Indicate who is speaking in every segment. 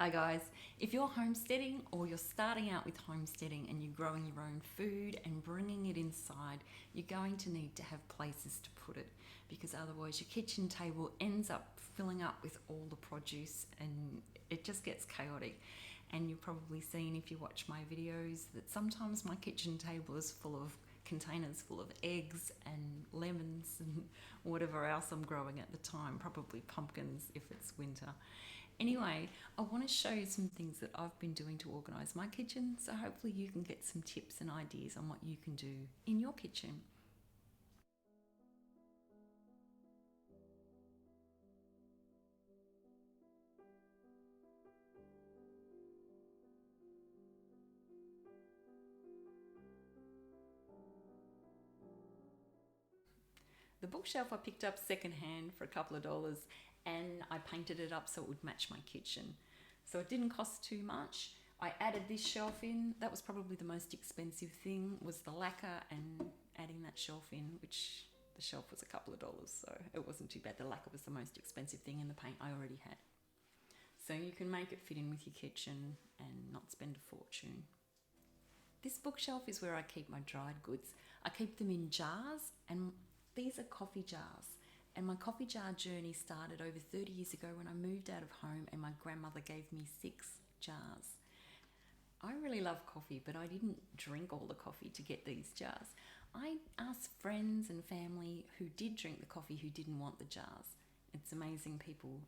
Speaker 1: Hi guys, if you're homesteading or you're starting out with homesteading and you're growing your own food and bringing it inside, you're going to need to have places to put it, because otherwise your kitchen table ends up filling up with all the produce and it just gets chaotic. And you've probably seen, if you watch my videos, that sometimes my kitchen table is full of containers full of eggs and lemons and whatever else I'm growing at the time, probably pumpkins if it's winter. Anyway, I want to show you some things that I've been doing to organise my kitchen, so hopefully you can get some tips and ideas on what you can do in your kitchen. The bookshelf I picked up secondhand for a couple of dollars, and I painted it up so it would match my kitchen. So it didn't cost too much. I added this shelf in. That was probably the most expensive thing, was the lacquer and adding that shelf in, which the shelf was a couple of dollars, so it wasn't too bad. The lacquer was the most expensive thing, and the paint I already had. So you can make it fit in with your kitchen and not spend a fortune. This bookshelf is where I keep my dried goods. I keep them in jars, and these are coffee jars. And my coffee jar journey started over 30 years ago when I moved out of home and my grandmother gave me 6 jars. I really love coffee, but I didn't drink all the coffee to get these jars. I asked friends and family who did drink the coffee who didn't want the jars. It's amazing, people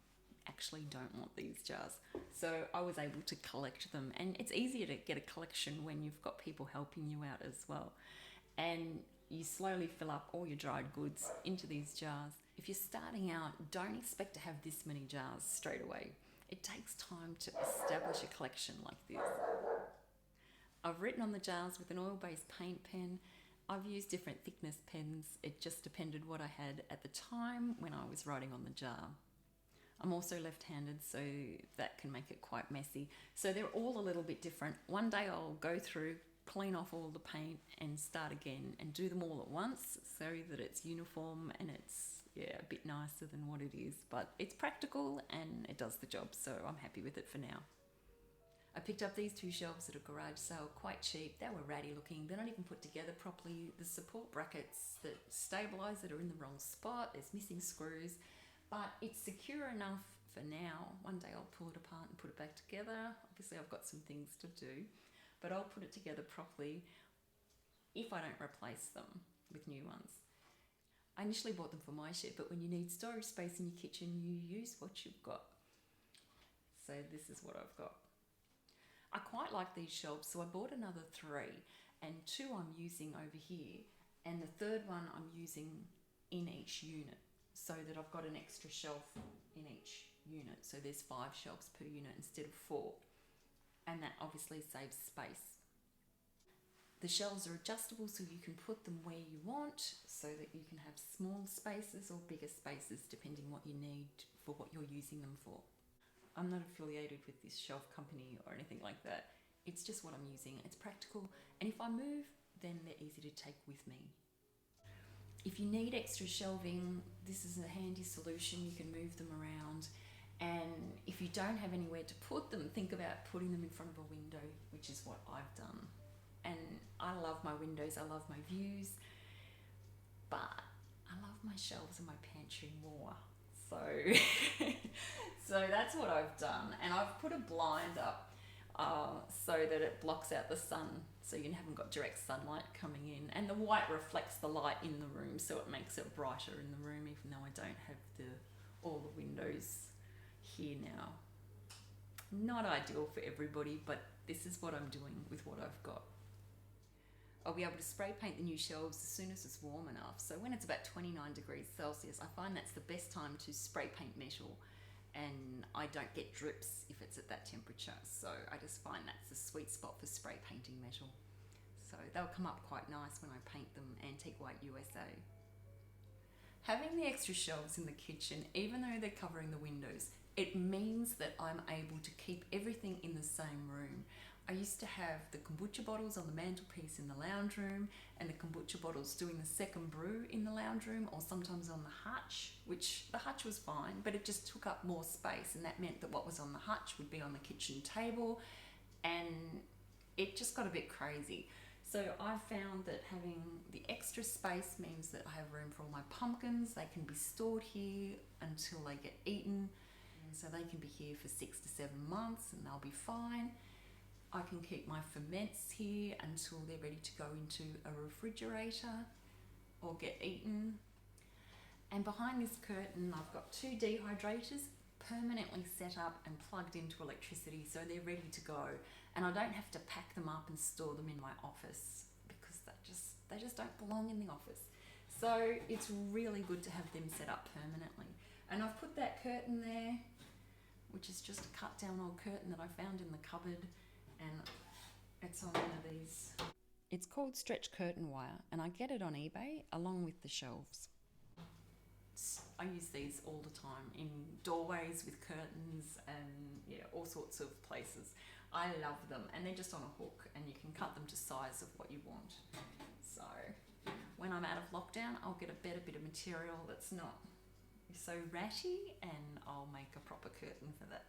Speaker 1: actually don't want these jars. So I was able to collect them, and it's easier to get a collection when you've got people helping you out as well. And you slowly fill up all your dried goods into these jars. If you're starting out, don't expect to have this many jars straight away. It takes time to establish a collection like this. I've written on the jars with an oil-based paint pen. I've used different thickness pens. It just depended what I had at the time when I was writing on the jar. I'm also left-handed, so that can make it quite messy. So they're all a little bit different. One day I'll go through, clean off all the paint and start again and do them all at once so that it's uniform and it's a bit nicer than what it is. But it's practical and it does the job, so I'm happy with it for now. I picked up these 2 shelves at a garage sale, quite cheap. They were ratty looking. They're not even put together properly. The support brackets that stabilise it are in the wrong spot. There's missing screws, but it's secure enough for now. One day I'll pull it apart and put it back together. Obviously I've got some things to do, but I'll put it together properly if I don't replace them with new ones. I initially bought them for my shed, but when you need storage space in your kitchen, you use what you've got. So this is what I've got. I quite like these shelves, so I bought another 3, and 2 I'm using over here, and the 3rd one I'm using in each unit, so that I've got an extra shelf in each unit. So there's 5 shelves per unit instead of 4, and that obviously saves space. The shelves are adjustable, so you can put them where you want, so that you can have small spaces or bigger spaces depending what you need for what you're using them for. I'm not affiliated with this shelf company or anything like that. It's just what I'm using. It's practical, and if I move, then they're easy to take with me. If you need extra shelving, this is a handy solution. You can move them around, and if you don't have anywhere to put them, think about putting them in front of a window, which is what I've done. And I love my windows, I love my views, but I love my shelves and my pantry more. So that's what I've done, and I've put a blind up so that it blocks out the sun, so you haven't got direct sunlight coming in, and the white reflects the light in the room, so it makes it brighter in the room, even though I don't have all the windows here now. Not ideal for everybody, but this is what I'm doing with what I've got. I'll be able to spray paint the new shelves as soon as it's warm enough. So when it's about 29 degrees Celsius, I find that's the best time to spray paint metal, and I don't get drips if it's at that temperature. So I just find that's the sweet spot for spray painting metal. So they'll come up quite nice when I paint them Antique White USA. Having the extra shelves in the kitchen, even though they're covering the windows, it means that I'm able to keep everything in the same room. I used to have the kombucha bottles on the mantelpiece in the lounge room, and the kombucha bottles doing the second brew in the lounge room, or sometimes on the hutch, which the hutch was fine, but it just took up more space, and that meant that what was on the hutch would be on the kitchen table, and it just got a bit crazy. So I found that having the extra space means that I have room for all my pumpkins. They can be stored here until they get eaten, and so they can be here for 6 to 7 months and they'll be fine. I can keep my ferments here until they're ready to go into a refrigerator or get eaten. And behind this curtain, I've got 2 dehydrators permanently set up and plugged into electricity, so they're ready to go. And I don't have to pack them up and store them in my office because they just don't belong in the office. So it's really good to have them set up permanently. And I've put that curtain there, which is just a cut down old curtain that I found in the cupboard, and it's on one of these. It's called stretch curtain wire, and I get it on eBay along with the shelves. I use these all the time in doorways with curtains and all sorts of places. I love them, and they're just on a hook, and you can cut them to size of what you want. So when I'm out of lockdown, I'll get a better bit of material that's not so ratty, and I'll make a proper curtain for that.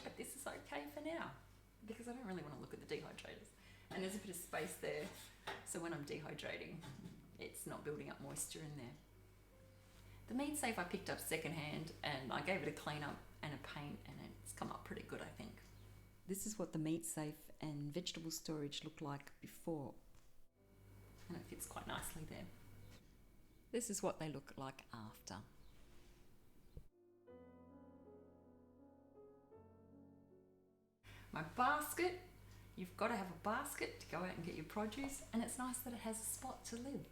Speaker 1: But this is okay for now because I don't really want to look at the dehydrators, and there's a bit of space there, so when I'm dehydrating, it's not building up moisture in there. The meat safe I picked up secondhand, and I gave it a clean up and a paint, and it's come up pretty good, I think. This is what the meat safe and vegetable storage looked like before, and it fits quite nicely there. This is what they look like after. My basket, you've got to have a basket to go out and get your produce, and it's nice that it has a spot to live.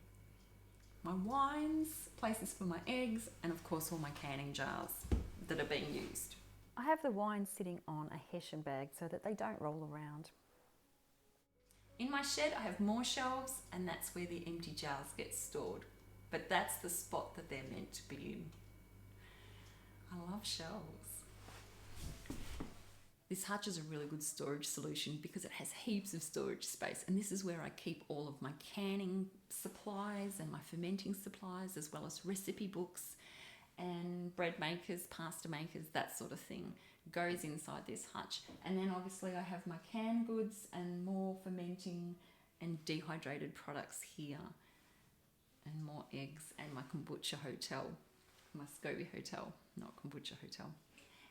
Speaker 1: My wines, places for my eggs, and of course all my canning jars that are being used. I have the wines sitting on a Hessian bag so that they don't roll around. In my shed I have more shelves, and that's where the empty jars get stored. But that's the spot that they're meant to be in. I love shelves. This hutch is a really good storage solution because it has heaps of storage space, and this is where I keep all of my canning supplies and my fermenting supplies, as well as recipe books and bread makers, pasta makers, that sort of thing goes inside this hutch. And then obviously I have my canned goods and more fermenting and dehydrated products here, and more eggs, and my kombucha hotel, my SCOBY hotel, not kombucha hotel.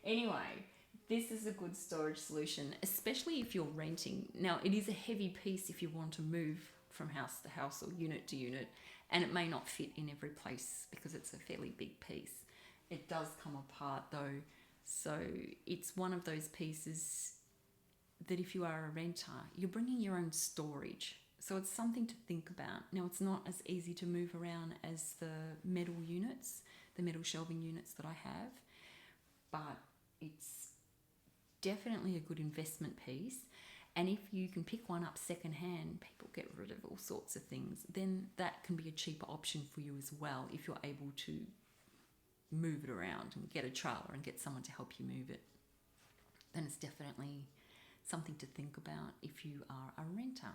Speaker 1: Anyway, this is a good storage solution, especially if you're renting. Now, it is a heavy piece if you want to move from house to house or unit to unit, and it may not fit in every place because it's a fairly big piece. It does come apart though, so it's one of those pieces that if you are a renter, you're bringing your own storage. So it's something to think about. Now, it's not as easy to move around as the metal units, the metal shelving units that I have, but it's definitely a good investment piece. And if you can pick one up secondhand, people get rid of all sorts of things, then that can be a cheaper option for you as well if you're able to move it around and get a trailer and get someone to help you move it. Then it's definitely something to think about if you are a renter.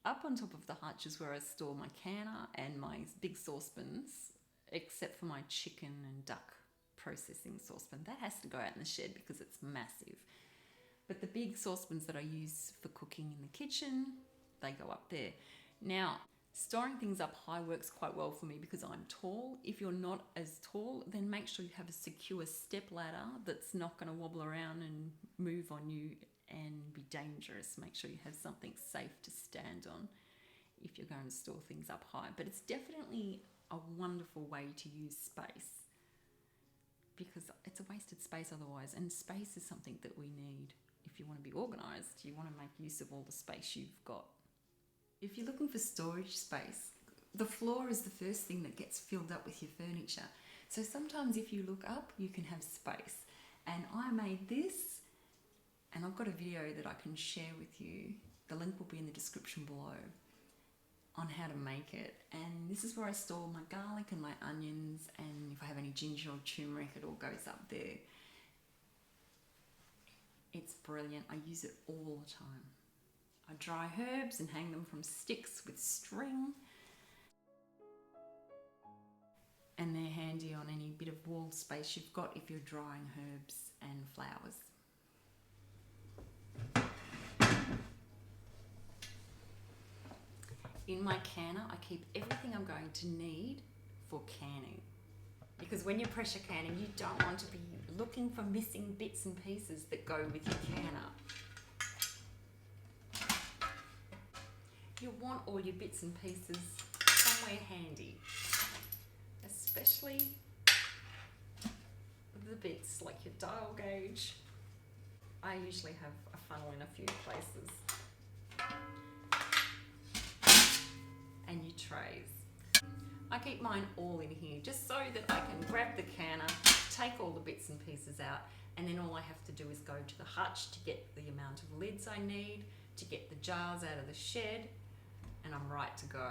Speaker 1: Up on top of the hutch is where I store my canner and my big saucepans, except for my chicken and duck processing saucepan. That has to go out in the shed because it's massive. But the big saucepans that I use for cooking in the kitchen, they go up there. Now, storing things up high works quite well for me because I'm tall. If you're not as tall, then make sure you have a secure step ladder that's not going to wobble around and move on you and be dangerous. Make sure you have something safe to stand on if you're going to store things up high. But it's definitely a wonderful way to use space, because it's a wasted space otherwise, and space is something that we need. If you want to be organised, you want to make use of all the space you've got. If you're looking for storage space, the floor is the first thing that gets filled up with your furniture. So sometimes if you look up, you can have space. And I made this, and I've got a video that I can share with you. The link will be in the description below on how to make it. And this is where I store my garlic and my onions, and if I have any ginger or turmeric, it all goes up there. It's brilliant. I use it all the time. I dry herbs and hang them from sticks with string. And they're handy on any bit of wall space you've got if you're drying herbs and flowers. In my canner, I keep everything I'm going to need for canning. Because when you're pressure canning, you don't want to be looking for missing bits and pieces that go with your canner. You want all your bits and pieces somewhere handy, especially the bits like your dial gauge. I usually have a funnel in a few places. And your trays. I keep mine all in here just so that I can grab the canner, take all the bits and pieces out, and then all I have to do is go to the hutch to get the amount of lids I need, to get the jars out of the shed, and I'm right to go.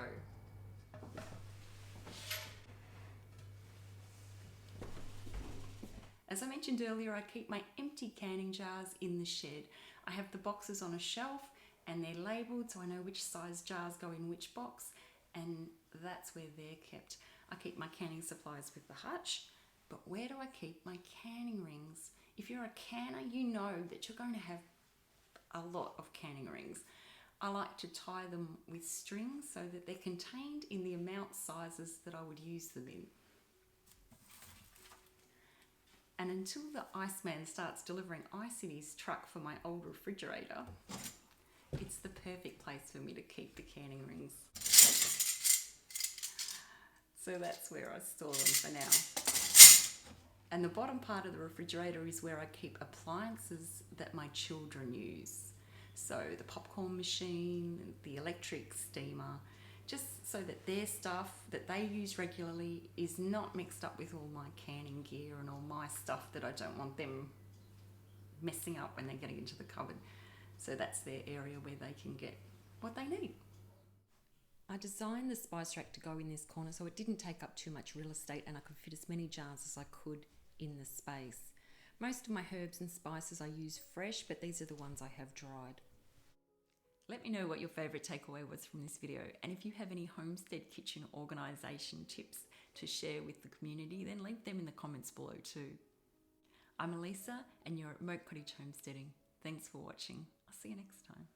Speaker 1: As I mentioned earlier, I keep my empty canning jars in the shed. I have the boxes on a shelf and they're labelled so I know which size jars go in which box, and that's where they're kept. I keep my canning supplies with the hutch, but where do I keep my canning rings? If you're a canner, you know that you're going to have a lot of canning rings. I like to tie them with string so that they're contained in the amount sizes that I would use them in. And until the Iceman starts delivering ice in his truck for my old refrigerator, it's the perfect place for me to keep the canning rings. So that's where I store them for now. And the bottom part of the refrigerator is where I keep appliances that my children use. So the popcorn machine, the electric steamer, just so that their stuff that they use regularly is not mixed up with all my canning gear and all my stuff that I don't want them messing up when they're getting into the cupboard. So that's their area where they can get what they need. I designed the spice rack to go in this corner so it didn't take up too much real estate and I could fit as many jars as I could in the space. Most of my herbs and spices I use fresh, but these are the ones I have dried. Let me know what your favourite takeaway was from this video, and if you have any homestead kitchen organisation tips to share with the community, then leave them in the comments below too. I'm Elisa and you're at Moat Cottage Homesteading. Thanks for watching. I'll see you next time.